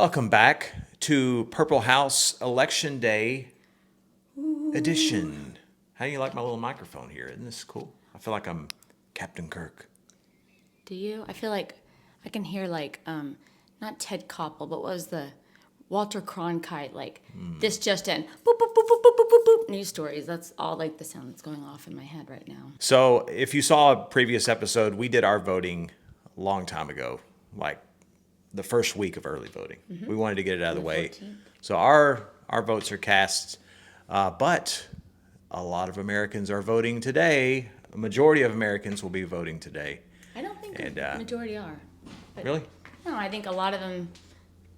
Welcome back to Purple House Election Day edition. How do you like my little microphone here? Isn't this cool? I feel like I'm Captain Kirk. Do you? I feel like I can hear not Ted Koppel, but what was the Walter Cronkite, this just in, boop, boop, boop, boop, boop, boop, boop, boop, news stories. That's all like the sound that's going off in my head right now. So if you saw a previous episode, we did our voting a long time ago, like the first week of early voting. We wanted to get it out of the way. 14th. So our votes are cast, but a lot of Americans are voting today. A majority of Americans will be voting today. I don't think And, the majority are. But Really? No, I think a lot of them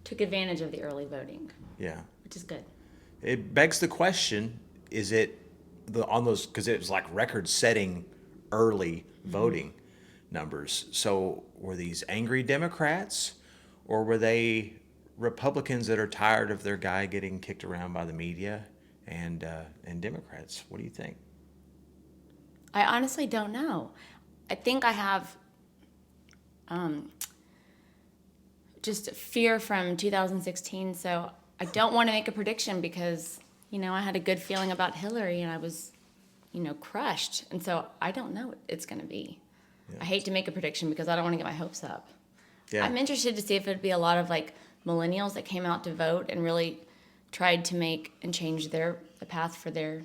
took advantage of the early voting, Yeah. which is good. It begs the question, is it on those, because it was like record-setting early voting numbers. So were these angry Democrats, or were they Republicans that are tired of their guy getting kicked around by the media, and Democrats? What do you think? I honestly don't know. I think I have just fear from 2016, so I don't want to make a prediction because, I had a good feeling about Hillary and I was, crushed. And so I don't know what it's going to be. Yeah. I hate to make a prediction because I don't want to get my hopes up. Yeah. I'm interested to see if it'd be a lot of millennials that came out to vote and really tried to make and change the path for their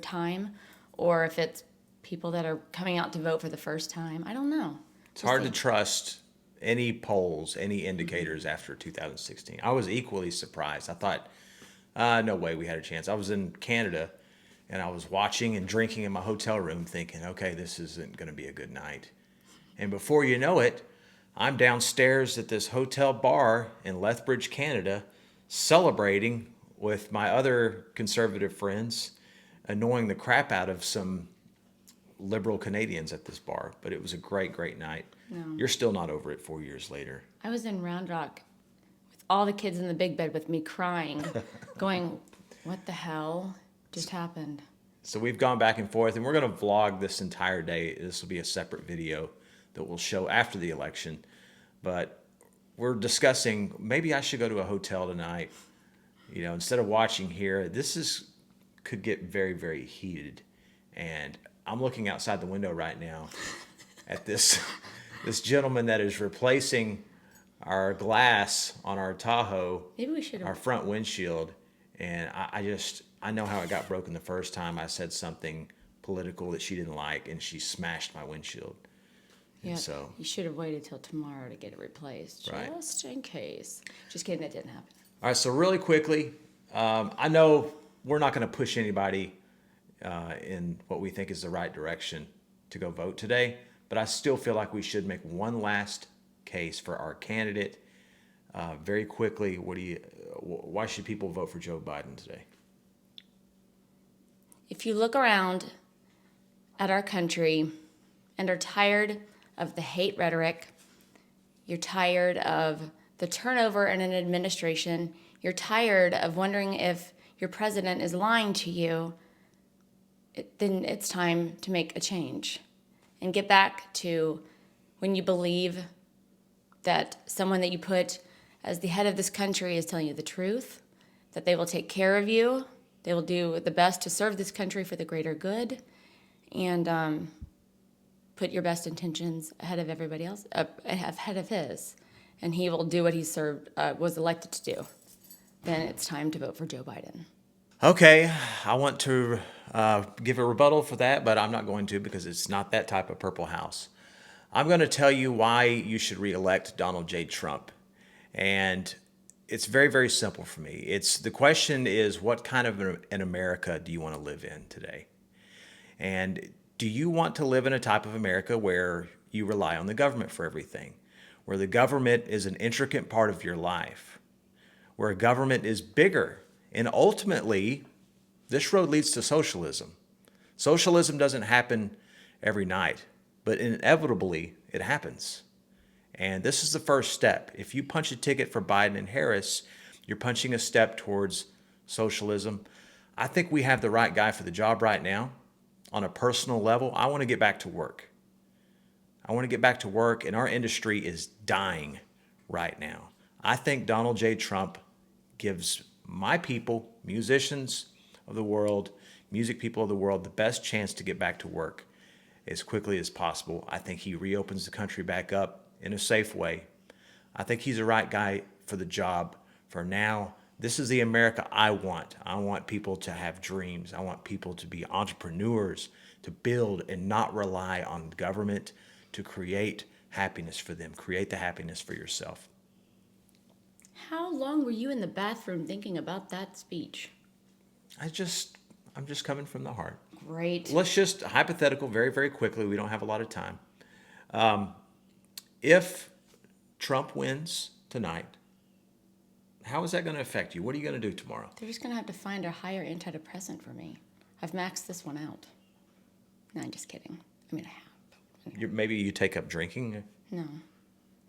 time, or if it's people that are coming out to vote for the first time. I don't know. It's hard to trust any polls, any indicators after 2016. I was equally surprised. I thought, no way we had a chance. I was in Canada, and I was watching and drinking in my hotel room thinking, okay, this isn't going to be a good night. And before you know it, I'm downstairs at this hotel bar in Lethbridge, Canada, celebrating with my other conservative friends, annoying the crap out of some liberal Canadians at this bar. But it was a great, great night. No. You're still not over it 4 years later. I was in Round Rock with all the kids in the big bed with me crying, going, what the hell just happened? So we've gone back and forth, and we're going to vlog this entire day. This will be a separate video that we'll show after the election. But we're discussing, maybe I should go to a hotel tonight. Instead of watching here, could get very, very heated. And I'm looking outside the window right now at this gentleman that is replacing our glass on our Tahoe, Maybe we should our have. front windshield. And I know how it got broken the first time. I said something political that she didn't like, and she smashed my windshield. Yeah, And so, you should have waited till tomorrow to get it replaced, Right. just in case. Just kidding, that didn't happen. all right, so really quickly, I know we're not going to push anybody in what we think is the right direction to go vote today, but I still feel like we should make one last case for our candidate. Very quickly, why should people vote for Joe Biden today? If you look around at our country and are tired of the hate rhetoric, you're tired of the turnover in an administration, you're tired of wondering if your president is lying to you, then it's time to make a change and get back to when you believe that someone that you put as the head of this country is telling you the truth, that they will take care of you, they will do the best to serve this country for the greater good, and put your best intentions ahead of everybody else, ahead of his, and he will do what he was elected to do. Then it's time to vote for Joe Biden. Okay, I want to give a rebuttal for that, but I'm not going to because it's not that type of Purple House. I'm going to tell you why you should re-elect Donald J. Trump. And it's very, very simple for me. The question is, what kind of an America do you want to live in today? And do you want to live in a type of America where you rely on the government for everything, where the government is an intricate part of your life, where government is bigger? And ultimately, this road leads to socialism. Socialism doesn't happen every night, but inevitably it happens. And this is the first step. If you punch a ticket for Biden and Harris, you're punching a step towards socialism. I think we have the right guy for the job right now. On a personal level, I want to get back to work. I want to get back to work, and our industry is dying right now. I think Donald J. Trump gives my people, musicians of the world, music people of the world, the best chance to get back to work as quickly as possible. I think he reopens the country back up in a safe way. I think he's the right guy for the job for now. This is the America I want. I want people to have dreams. I want people to be entrepreneurs, to build and not rely on government to create happiness for them. Create the happiness for yourself. How long were you in the bathroom thinking about that speech? I'm just coming from the heart. Great. Let's just hypothetical very, very quickly. We don't have a lot of time. If Trump wins tonight, how is that going to affect you? What are you going to do tomorrow? They're just going to have to find a higher antidepressant for me. I've maxed this one out. No, I'm just kidding. I mean, I have. Maybe you take up drinking?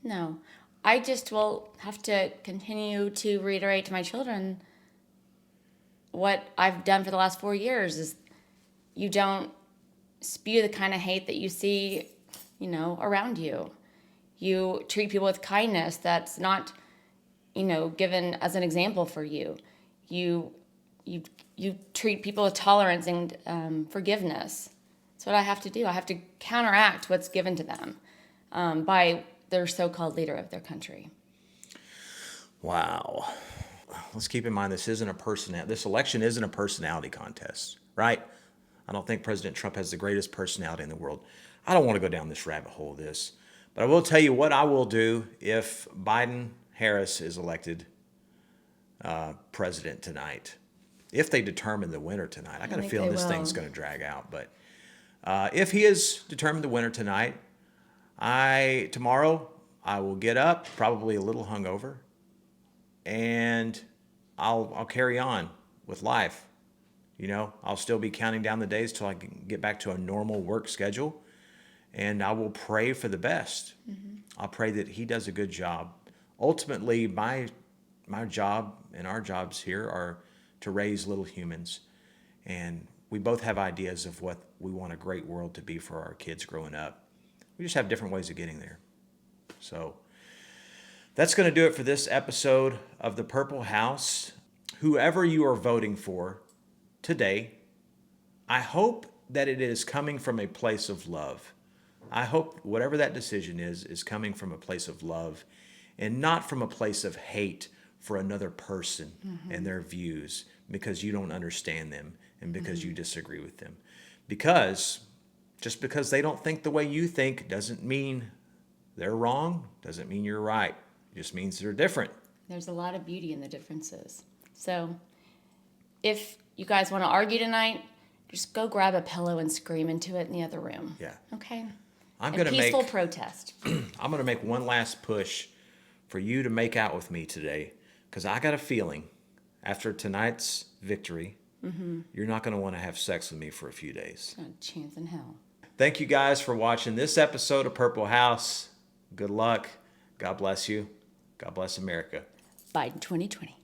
No. I just will have to continue to reiterate to my children what I've done for the last 4 years is you don't spew the kind of hate that you see, around you. You treat people with kindness that's not, given as an example for you. You treat people with tolerance and forgiveness. That's what I have to do. I have to counteract what's given to them by their so-called leader of their country. Wow. Let's keep in mind this election isn't a personality contest, right? I don't think President Trump has the greatest personality in the world. I don't want to go down this rabbit hole of this, but I will tell you what I will do if Biden-Harris is elected president tonight. If they determine the winner tonight, I got a feeling this thing's going to drag out. But if he is determined the winner tonight, tomorrow I will get up, probably a little hungover, and I'll carry on with life. I'll still be counting down the days till I can get back to a normal work schedule, and I will pray for the best. Mm-hmm. I'll pray that he does a good job. Ultimately, my job and our jobs here are to raise little humans, and we both have ideas of what we want a great world to be for our kids growing up. We just have different ways of getting there. So that's going to do it for this episode of The Purple House. Whoever you are voting for today, I hope that it is coming from a place of love. I hope whatever that decision is coming from a place of love and not from a place of hate for another person and their views because you don't understand them and because you disagree with them. Just because they don't think the way you think doesn't mean they're wrong, doesn't mean you're right. It just means they're different. There's a lot of beauty in the differences. So if you guys want to argue tonight, just go grab a pillow and scream into it in the other room. Yeah. Okay? Peaceful protest. I'm going to make one last push for you to make out with me today because I got a feeling after tonight's victory, you're not going to want to have sex with me for a few days. Not a chance in hell. Thank you guys for watching this episode of Purple House. Good luck. God bless you. God bless America. Biden 2020.